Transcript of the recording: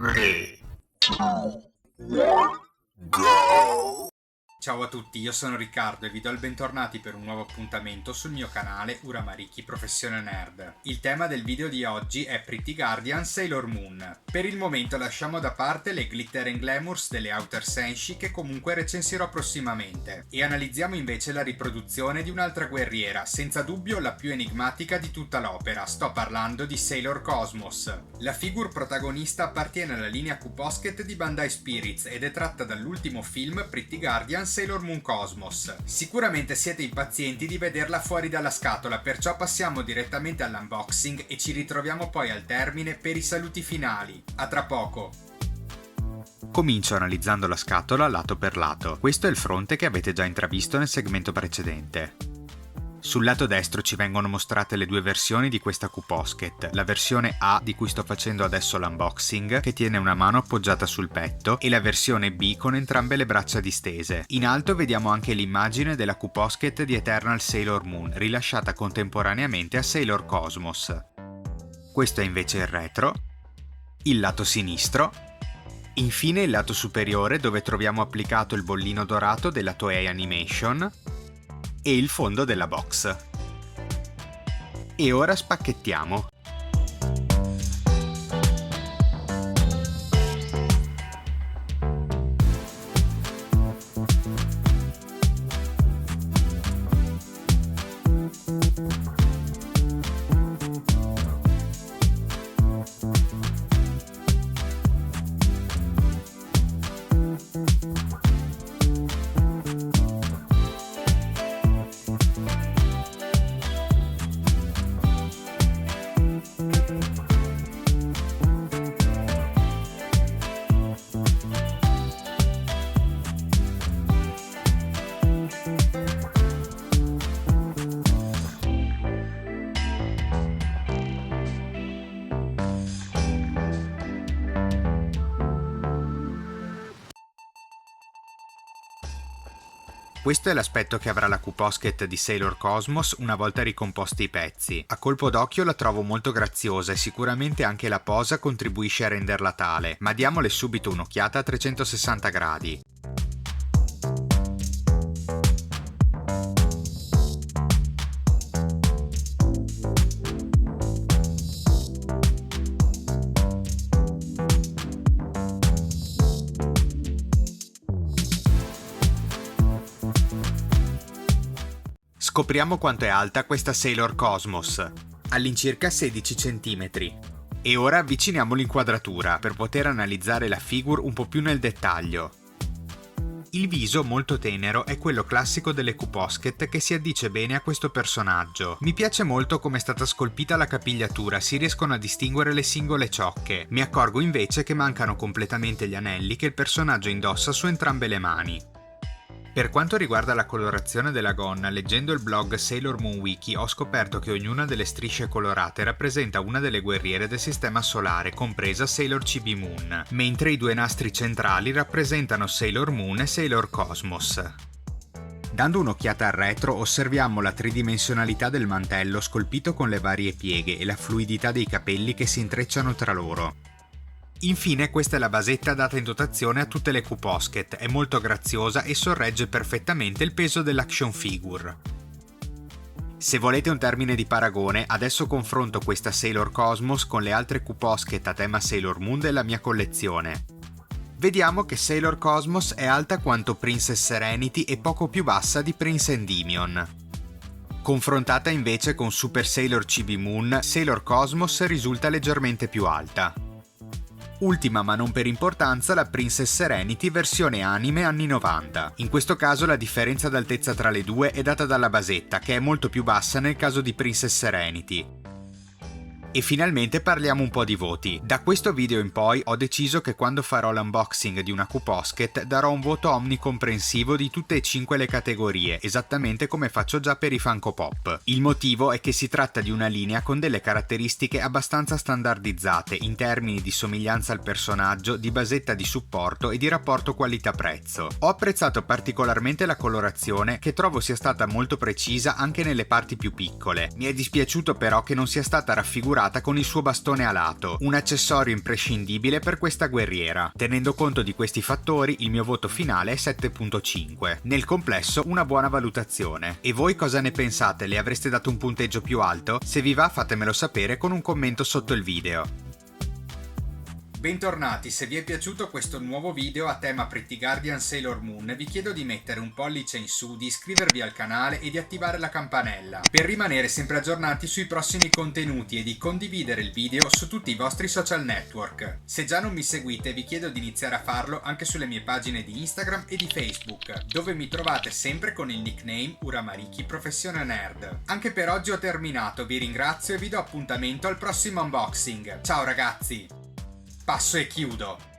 3, 2, 1, go! Ciao a tutti, io sono Riccardo e vi do il bentornati per un nuovo appuntamento sul mio canale Uramariki Professione Nerd. Il tema del video di oggi è Pretty Guardian Sailor Moon. Per il momento lasciamo da parte le glitter and glamours delle Outer Senshi che comunque recensirò prossimamente e analizziamo invece la riproduzione di un'altra guerriera, senza dubbio la più enigmatica di tutta l'opera. Sto parlando di Sailor Cosmos. La figure protagonista appartiene alla linea Q-Posket di Bandai Spirits ed è tratta dall'ultimo film Pretty Guardian Sailor Moon Cosmos. Sicuramente siete impazienti di vederla fuori dalla scatola, perciò passiamo direttamente all'unboxing e ci ritroviamo poi al termine per i saluti finali. A tra poco! Comincio analizzando la scatola lato per lato. Questo è il fronte che avete già intravisto nel segmento precedente. Sul lato destro ci vengono mostrate le due versioni di questa Q-Posket, la versione A di cui sto facendo adesso l'unboxing, che tiene una mano appoggiata sul petto, e la versione B con entrambe le braccia distese. In alto vediamo anche l'immagine della Q-Posket di Eternal Sailor Moon, rilasciata contemporaneamente a Sailor Cosmos. Questo è invece il retro, il lato sinistro, infine il lato superiore dove troviamo applicato il bollino dorato della Toei Animation, e il fondo della box. E ora spacchettiamo. Questo è l'aspetto che avrà la Q-Posket di Sailor Cosmos una volta ricomposti i pezzi. A colpo d'occhio la trovo molto graziosa e sicuramente anche la posa contribuisce a renderla tale, ma diamole subito un'occhiata a 360 gradi. Scopriamo quanto è alta questa Sailor Cosmos, all'incirca 16 cm. E ora avviciniamo l'inquadratura per poter analizzare la figure un po' più nel dettaglio. Il viso molto tenero è quello classico delle Q-Posket che si addice bene a questo personaggio. Mi piace molto come è stata scolpita la capigliatura, si riescono a distinguere le singole ciocche. Mi accorgo invece che mancano completamente gli anelli che il personaggio indossa su entrambe le mani. Per quanto riguarda la colorazione della gonna, leggendo il blog Sailor Moon Wiki ho scoperto che ognuna delle strisce colorate rappresenta una delle guerriere del sistema solare, compresa Sailor Chibi Moon, mentre i due nastri centrali rappresentano Sailor Moon e Sailor Cosmos. Dando un'occhiata al retro osserviamo la tridimensionalità del mantello scolpito con le varie pieghe e la fluidità dei capelli che si intrecciano tra loro. Infine questa è la basetta data in dotazione a tutte le Q-Posket, è molto graziosa e sorregge perfettamente il peso dell'action figure. Se volete un termine di paragone, adesso confronto questa Sailor Cosmos con le altre Q-Posket a tema Sailor Moon della mia collezione. Vediamo che Sailor Cosmos è alta quanto Princess Serenity e poco più bassa di Prince Endymion. Confrontata invece con Super Sailor Chibi Moon, Sailor Cosmos risulta leggermente più alta. Ultima ma non per importanza la Princess Serenity versione anime anni 90. In questo caso la differenza d'altezza tra le due è data dalla basetta, che è molto più bassa nel caso di Princess Serenity. E finalmente parliamo un po' di voti. Da questo video in poi ho deciso che quando farò l'unboxing di una Q-Posket darò un voto omnicomprensivo di tutte e 5 le categorie, esattamente come faccio già per i Funko Pop. Il motivo è che si tratta di una linea con delle caratteristiche abbastanza standardizzate in termini di somiglianza al personaggio, di basetta di supporto e di rapporto qualità-prezzo. Ho apprezzato particolarmente la colorazione, che trovo sia stata molto precisa anche nelle parti più piccole. Mi è dispiaciuto però che non sia stata raffigurata raffigurata con il suo bastone alato, un accessorio imprescindibile per questa guerriera. Tenendo conto di questi fattori, il mio voto finale è 7.5. Nel complesso una buona valutazione. E voi cosa ne pensate? Le avreste dato un punteggio più alto? Se vi va fatemelo sapere con un commento sotto il video. Bentornati, se vi è piaciuto questo nuovo video a tema Pretty Guardian Sailor Moon vi chiedo di mettere un pollice in su, di iscrivervi al canale e di attivare la campanella per rimanere sempre aggiornati sui prossimi contenuti e di condividere il video su tutti i vostri social network. Se già non mi seguite vi chiedo di iniziare a farlo anche sulle mie pagine di Instagram e di Facebook, dove mi trovate sempre con il nickname Uramariki Professione Nerd. Anche per oggi ho terminato, vi ringrazio e vi do appuntamento al prossimo unboxing. Ciao ragazzi! Passo e chiudo.